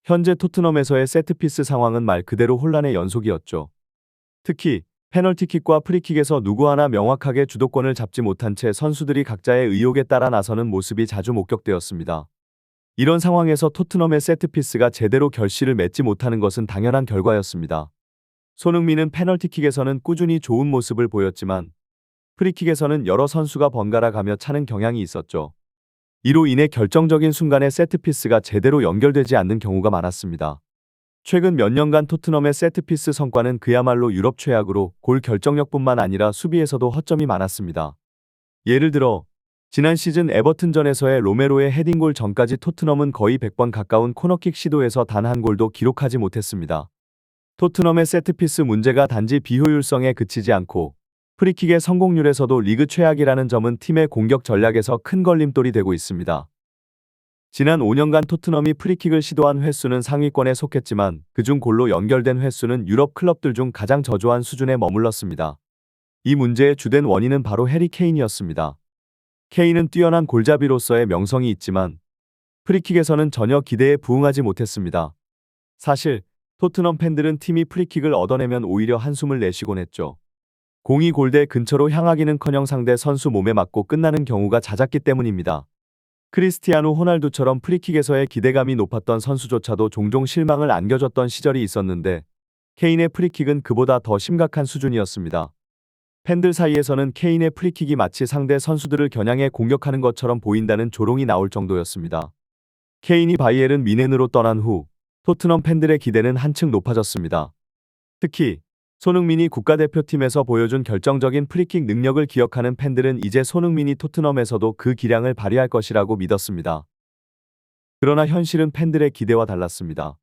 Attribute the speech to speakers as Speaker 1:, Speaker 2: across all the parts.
Speaker 1: 현재 토트넘에서의 세트피스 상황은 말 그대로 혼란의 연속이었죠. 특히 페널티킥과 프리킥에서 누구 하나 명확하게 주도권을 잡지 못한 채 선수들이 각자의 의욕에 따라 나서는 모습이 자주 목격되었습니다. 이런 상황에서 토트넘의 세트피스가 제대로 결실을 맺지 못하는 것은 당연한 결과였습니다. 손흥민은 페널티킥에서는 꾸준히 좋은 모습을 보였지만 프리킥에서는 여러 선수가 번갈아 가며 차는 경향이 있었죠. 이로 인해 결정적인 순간에 세트피스가 제대로 연결되지 않는 경우가 많았습니다. 최근 몇 년간 토트넘의 세트피스 성과는 그야말로 유럽 최악으로 골 결정력뿐만 아니라 수비에서도 허점이 많았습니다. 예를 들어 지난 시즌 에버튼전에서의 로메로의 헤딩골 전까지 토트넘은 거의 100번 가까운 코너킥 시도에서 단 한 골도 기록하지 못했습니다. 토트넘의 세트피스 문제가 단지 비효율성에 그치지 않고 프리킥의 성공률에서도 리그 최악이라는 점은 팀의 공격 전략에서 큰 걸림돌이 되고 있습니다. 지난 5년간 토트넘이 프리킥을 시도한 횟수는 상위권에 속했지만 그중 골로 연결된 횟수는 유럽 클럽들 중 가장 저조한 수준에 머물렀습니다. 이 문제의 주된 원인은 바로 해리 케인이었습니다. 케인은 뛰어난 골잡이로서의 명성이 있지만 프리킥에서는 전혀 기대에 부응하지 못했습니다. 사실 토트넘 팬들은 팀이 프리킥을 얻어내면 오히려 한숨을 내쉬곤 했죠. 공이 골대 근처로 향하기는커녕 상대 선수 몸에 맞고 끝나는 경우가 잦았기 때문입니다. 크리스티아누 호날두처럼 프리킥에서의 기대감이 높았던 선수조차도 종종 실망을 안겨줬던 시절이 있었는데 케인의 프리킥은 그보다 더 심각한 수준이었습니다. 팬들 사이에서는 케인의 프리킥이 마치 상대 선수들을 겨냥해 공격하는 것처럼 보인다는 조롱이 나올 정도였습니다. 케인이 바이에른 뮌헨으로 떠난 후 토트넘 팬들의 기대는 한층 높아졌습니다. 특히 손흥민이 국가대표팀에서 보여준 결정적인 프리킥 능력을 기억하는 팬들은 이제 손흥민이 토트넘에서도 그 기량을 발휘할 것이라고 믿었습니다. 그러나 현실은 팬들의 기대와 달랐습니다.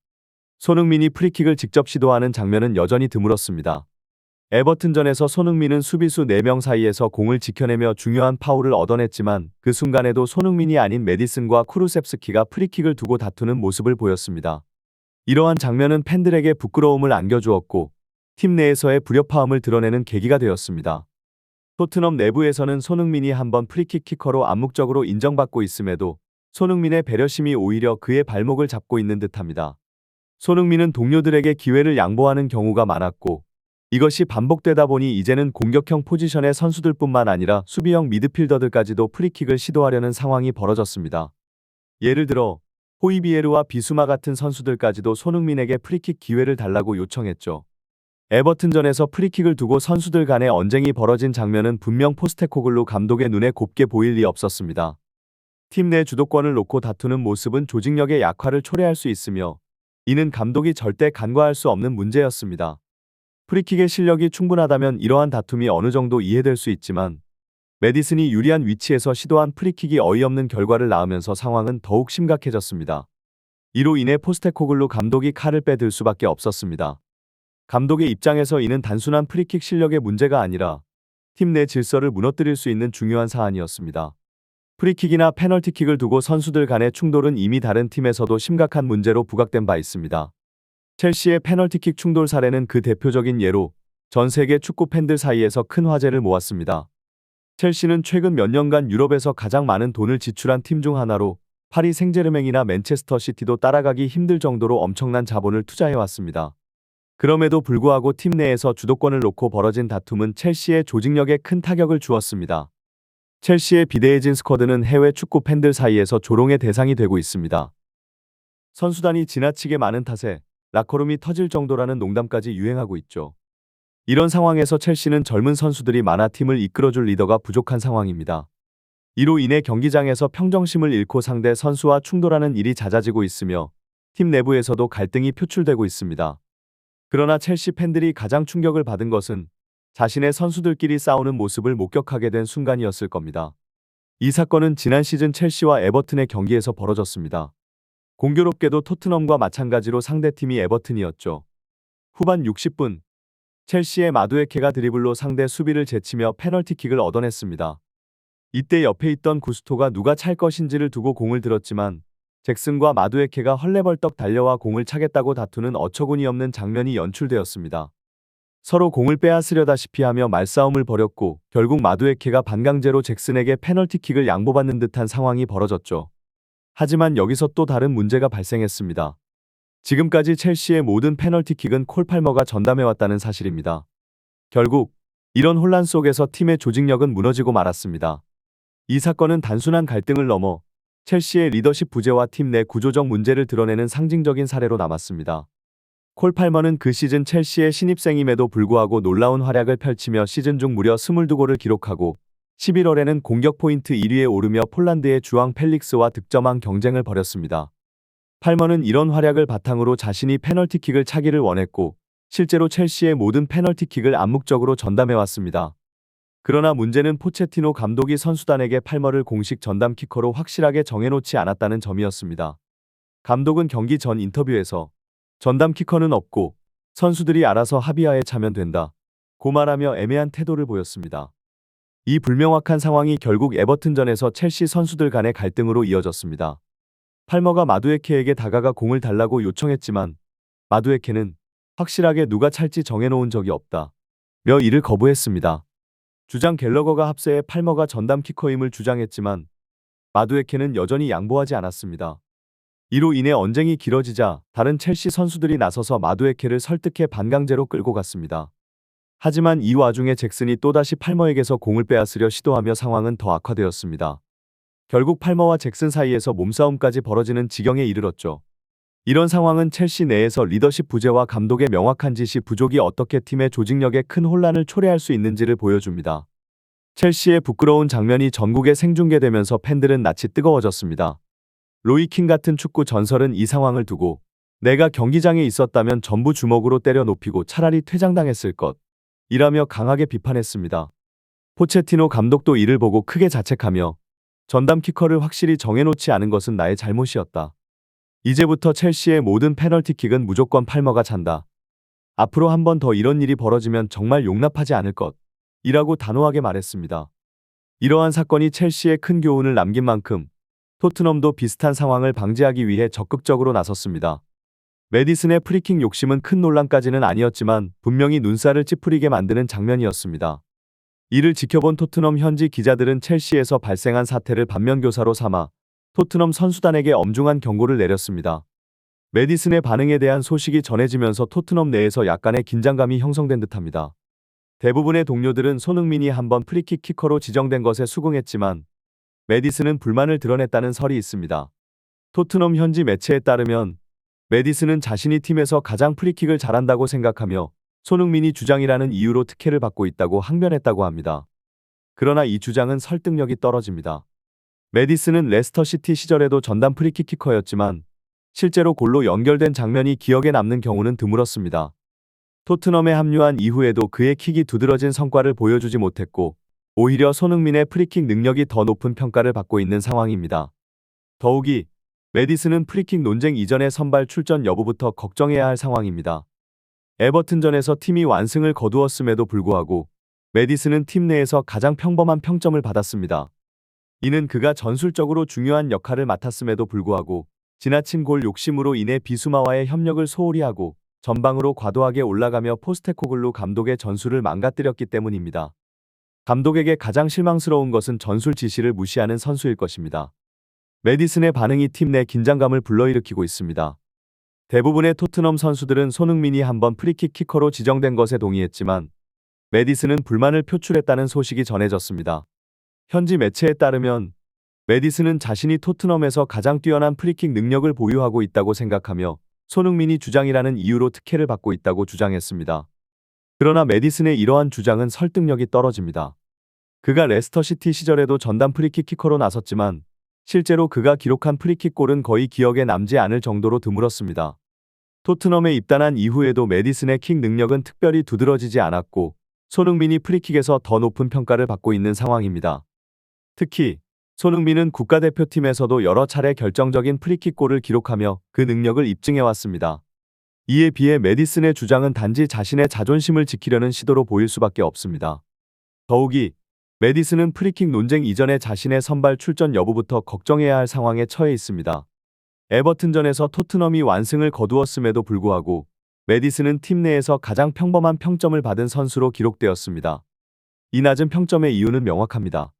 Speaker 1: 손흥민이 프리킥을 직접 시도하는 장면은 여전히 드물었습니다. 에버튼전에서 손흥민은 수비수 4명 사이에서 공을 지켜내며 중요한 파울을 얻어냈지만 그 순간에도 손흥민이 아닌 메디슨과 쿠루셉스키가 프리킥을 두고 다투는 모습을 보였습니다. 이러한 장면은 팬들에게 부끄러움을 안겨주었고 팀 내에서의 불협화음을 드러내는 계기가 되었습니다. 토트넘 내부에서는 손흥민이 한번 프리킥 키커로 암묵적으로 인정받고 있음에도 손흥민의 배려심이 오히려 그의 발목을 잡고 있는 듯합니다. 손흥민은 동료들에게 기회를 양보하는 경우가 많았고 이것이 반복되다 보니 이제는 공격형 포지션의 선수들뿐만 아니라 수비형 미드필더들까지도 프리킥을 시도하려는 상황이 벌어졌습니다. 예를 들어 호이비에르와 비수마 같은 선수들까지도 손흥민에게 프리킥 기회를 달라고 요청했죠. 에버튼전에서 프리킥을 두고 선수들 간의 언쟁이 벌어진 장면은 분명 포스테코글루 감독의 눈에 곱게 보일 리 없었습니다. 팀 내 주도권을 놓고 다투는 모습은 조직력의 약화를 초래할 수 있으며 이는 감독이 절대 간과할 수 없는 문제였습니다. 프리킥의 실력이 충분하다면 이러한 다툼이 어느 정도 이해될 수 있지만 메디슨이 유리한 위치에서 시도한 프리킥이 어이없는 결과를 낳으면서 상황은 더욱 심각해졌습니다. 이로 인해 포스테코글루 감독이 칼을 빼들 수밖에 없었습니다. 감독의 입장에서 이는 단순한 프리킥 실력의 문제가 아니라 팀 내 질서를 무너뜨릴 수 있는 중요한 사안이었습니다. 프리킥이나 페널티킥을 두고 선수들 간의 충돌은 이미 다른 팀에서도 심각한 문제로 부각된 바 있습니다. 첼시의 페널티킥 충돌 사례는 그 대표적인 예로 전 세계 축구 팬들 사이에서 큰 화제를 모았습니다. 첼시는 최근 몇 년간 유럽에서 가장 많은 돈을 지출한 팀 중 하나로 파리 생제르맹이나 맨체스터 시티도 따라가기 힘들 정도로 엄청난 자본을 투자해왔습니다. 그럼에도 불구하고 팀 내에서 주도권을 놓고 벌어진 다툼은 첼시의 조직력에 큰 타격을 주었습니다. 첼시의 비대해진 스쿼드는 해외 축구 팬들 사이에서 조롱의 대상이 되고 있습니다. 선수단이 지나치게 많은 탓에 라커룸이 터질 정도라는 농담까지 유행하고 있죠. 이런 상황에서 첼시는 젊은 선수들이 많아 팀을 이끌어줄 리더가 부족한 상황입니다. 이로 인해 경기장에서 평정심을 잃고 상대 선수와 충돌하는 일이 잦아지고 있으며 팀 내부에서도 갈등이 표출되고 있습니다. 그러나 첼시 팬들이 가장 충격을 받은 것은 자신의 선수들끼리 싸우는 모습을 목격하게 된 순간이었을 겁니다. 이 사건은 지난 시즌 첼시와 에버튼의 경기에서 벌어졌습니다. 공교롭게도 토트넘과 마찬가지로 상대팀이 에버튼이었죠. 후반 60분, 첼시의 마두에케가 드리블로 상대 수비를 제치며 페널티킥을 얻어냈습니다. 이때 옆에 있던 구스토가 누가 찰 것인지를 두고 공을 들었지만 잭슨과 마두에케가 헐레벌떡 달려와 공을 차겠다고 다투는 어처구니 없는 장면이 연출되었습니다. 서로 공을 빼앗으려다시피 하며 말싸움을 벌였고 결국 마두에케가 반강제로 잭슨에게 페널티킥을 양보받는 듯한 상황이 벌어졌죠. 하지만 여기서 또 다른 문제가 발생했습니다. 지금까지 첼시의 모든 페널티킥은 콜 팔머가 전담해왔다는 사실입니다. 결국 이런 혼란 속에서 팀의 조직력은 무너지고 말았습니다. 이 사건은 단순한 갈등을 넘어 첼시의 리더십 부재와 팀 내 구조적 문제를 드러내는 상징적인 사례로 남았습니다. 콜 팔머는 그 시즌 첼시의 신입생임에도 불구하고 놀라운 활약을 펼치며 시즌 중 무려 22골을 기록하고 11월에는 공격 포인트 1위에 오르며 폴란드의 주앙 펠릭스와 득점왕 경쟁을 벌였습니다. 팔머는 이런 활약을 바탕으로 자신이 페널티킥을 차기를 원했고 실제로 첼시의 모든 페널티킥을 암묵적으로 전담해왔습니다. 그러나 문제는 포체티노 감독이 선수단에게 팔머를 공식 전담 키커로 확실하게 정해놓지 않았다는 점이었습니다. 감독은 경기 전 인터뷰에서 전담 키커는 없고 선수들이 알아서 합의하에 차면 된다 고 말하며 애매한 태도를 보였습니다. 이 불명확한 상황이 결국 에버튼전에서 첼시 선수들 간의 갈등으로 이어졌습니다. 팔머가 마두에케에게 다가가 공을 달라고 요청했지만 마두에케는 확실하게 누가 찰지 정해놓은 적이 없다 며 이를 거부했습니다. 주장 갤러거가 합세해 팔머가 전담 키커임을 주장했지만 마두에케는 여전히 양보하지 않았습니다. 이로 인해 언쟁이 길어지자 다른 첼시 선수들이 나서서 마두에케를 설득해 반강제로 끌고 갔습니다. 하지만 이 와중에 잭슨이 또다시 팔머에게서 공을 빼앗으려 시도하며 상황은 더 악화되었습니다. 결국 팔머와 잭슨 사이에서 몸싸움까지 벌어지는 지경에 이르렀죠. 이런 상황은 첼시 내에서 리더십 부재와 감독의 명확한 지시 부족이 어떻게 팀의 조직력에 큰 혼란을 초래할 수 있는지를 보여줍니다. 첼시의 부끄러운 장면이 전국에 생중계되면서 팬들은 낯이 뜨거워졌습니다. 로이킹 같은 축구 전설은 이 상황을 두고 내가 경기장에 있었다면 전부 주먹으로 때려 눕히고 차라리 퇴장당했을 것 이라며 강하게 비판했습니다. 포체티노 감독도 이를 보고 크게 자책하며 전담 키커를 확실히 정해놓지 않은 것은 나의 잘못이었다. 이제부터 첼시의 모든 페널티킥은 무조건 팔머가 찬다. 앞으로 한 번 더 이런 일이 벌어지면 정말 용납하지 않을 것 이라고 단호하게 말했습니다. 이러한 사건이 첼시에 큰 교훈을 남긴 만큼 토트넘도 비슷한 상황을 방지하기 위해 적극적으로 나섰습니다. 메디슨의 프리킥 욕심은 큰 논란까지는 아니었지만 분명히 눈살을 찌푸리게 만드는 장면이었습니다. 이를 지켜본 토트넘 현지 기자들은 첼시에서 발생한 사태를 반면교사로 삼아 토트넘 선수단에게 엄중한 경고를 내렸습니다. 메디슨의 반응에 대한 소식이 전해지면서 토트넘 내에서 약간의 긴장감이 형성된 듯합니다. 대부분의 동료들은 손흥민이 한번 프리킥 키커로 지정된 것에 수긍했지만 메디슨은 불만을 드러냈다는 설이 있습니다. 토트넘 현지 매체에 따르면 메디슨은 자신이 팀에서 가장 프리킥을 잘한다고 생각하며 손흥민이 주장이라는 이유로 특혜를 받고 있다고 항변했다고 합니다. 그러나 이 주장은 설득력이 떨어집니다. 메디슨은 레스터시티 시절에도 전담 프리킥 키커였지만 실제로 골로 연결된 장면이 기억에 남는 경우는 드물었습니다. 토트넘에 합류한 이후에도 그의 킥이 두드러진 성과를 보여주지 못했고 오히려 손흥민의 프리킥 능력이 더 높은 평가를 받고 있는 상황입니다. 더욱이 메디슨은 프리킥 논쟁 이전의 선발 출전 여부부터 걱정해야 할 상황입니다. 에버튼전에서 팀이 완승을 거두었음에도 불구하고 메디슨은 팀 내에서 가장 평범한 평점을 받았습니다. 이는 그가 전술적으로 중요한 역할을 맡았음에도 불구하고 지나친 골 욕심으로 인해 비수마와의 협력을 소홀히 하고 전방으로 과도하게 올라가며 포스테코글루 감독의 전술을 망가뜨렸기 때문입니다. 감독에게 가장 실망스러운 것은 전술 지시를 무시하는 선수일 것입니다. 메디슨의 반응이 팀 내 긴장감을 불러일으키고 있습니다. 대부분의 토트넘 선수들은 손흥민이 한번 프리킥 키커로 지정된 것에 동의했지만 메디슨은 불만을 표출했다는 소식이 전해졌습니다. 현지 매체에 따르면 메디슨은 자신이 토트넘에서 가장 뛰어난 프리킥 능력을 보유하고 있다고 생각하며 손흥민이 주장이라는 이유로 특혜를 받고 있다고 주장했습니다. 그러나 메디슨의 이러한 주장은 설득력이 떨어집니다. 그가 레스터시티 시절에도 전담 프리킥 키커로 나섰지만 실제로 그가 기록한 프리킥 골은 거의 기억에 남지 않을 정도로 드물었습니다. 토트넘에 입단한 이후에도 메디슨의 킥 능력은 특별히 두드러지지 않았고 손흥민이 프리킥에서 더 높은 평가를 받고 있는 상황입니다. 특히 손흥민은 국가대표팀에서도 여러 차례 결정적인 프리킥 골을 기록하며 그 능력을 입증해왔습니다. 이에 비해 메디슨의 주장은 단지 자신의 자존심을 지키려는 시도로 보일 수밖에 없습니다. 더욱이 메디슨은 프리킥 논쟁 이전에 자신의 선발 출전 여부부터 걱정해야 할 상황에 처해 있습니다. 에버튼전에서 토트넘이 완승을 거두었음에도 불구하고 메디슨은 팀 내에서 가장 평범한 평점을 받은 선수로 기록되었습니다. 이 낮은 평점의 이유는 명확합니다.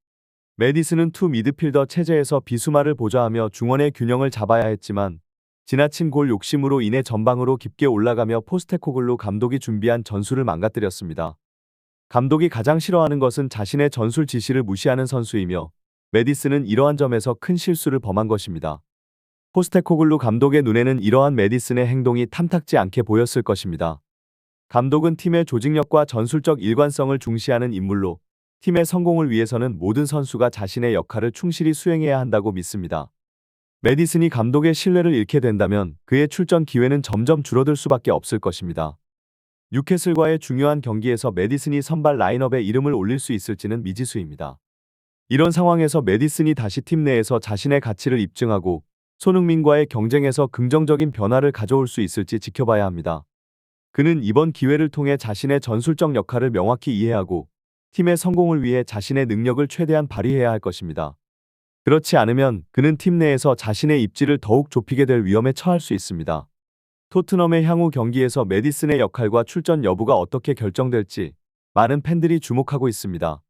Speaker 1: 메디슨은 투 미드필더 체제에서 비수마를 보좌하며 중원의 균형을 잡아야 했지만 지나친 골 욕심으로 인해 전방으로 깊게 올라가며 포스테코글루 감독이 준비한 전술을 망가뜨렸습니다. 감독이 가장 싫어하는 것은 자신의 전술 지시를 무시하는 선수이며 메디슨은 이러한 점에서 큰 실수를 범한 것입니다. 포스테코글루 감독의 눈에는 이러한 메디슨의 행동이 탐탁지 않게 보였을 것입니다. 감독은 팀의 조직력과 전술적 일관성을 중시하는 인물로 팀의 성공을 위해서는 모든 선수가 자신의 역할을 충실히 수행해야 한다고 믿습니다. 메디슨이 감독의 신뢰를 잃게 된다면 그의 출전 기회는 점점 줄어들 수밖에 없을 것입니다. 뉴캐슬과의 중요한 경기에서 메디슨이 선발 라인업에 이름을 올릴 수 있을지는 미지수입니다. 이런 상황에서 메디슨이 다시 팀 내에서 자신의 가치를 입증하고 손흥민과의 경쟁에서 긍정적인 변화를 가져올 수 있을지 지켜봐야 합니다. 그는 이번 기회를 통해 자신의 전술적 역할을 명확히 이해하고 팀의 성공을 위해 자신의 능력을 최대한 발휘해야 할 것입니다. 그렇지 않으면 그는 팀 내에서 자신의 입지를 더욱 좁히게 될 위험에 처할 수 있습니다. 토트넘의 향후 경기에서 메디슨의 역할과 출전 여부가 어떻게 결정될지 많은 팬들이 주목하고 있습니다.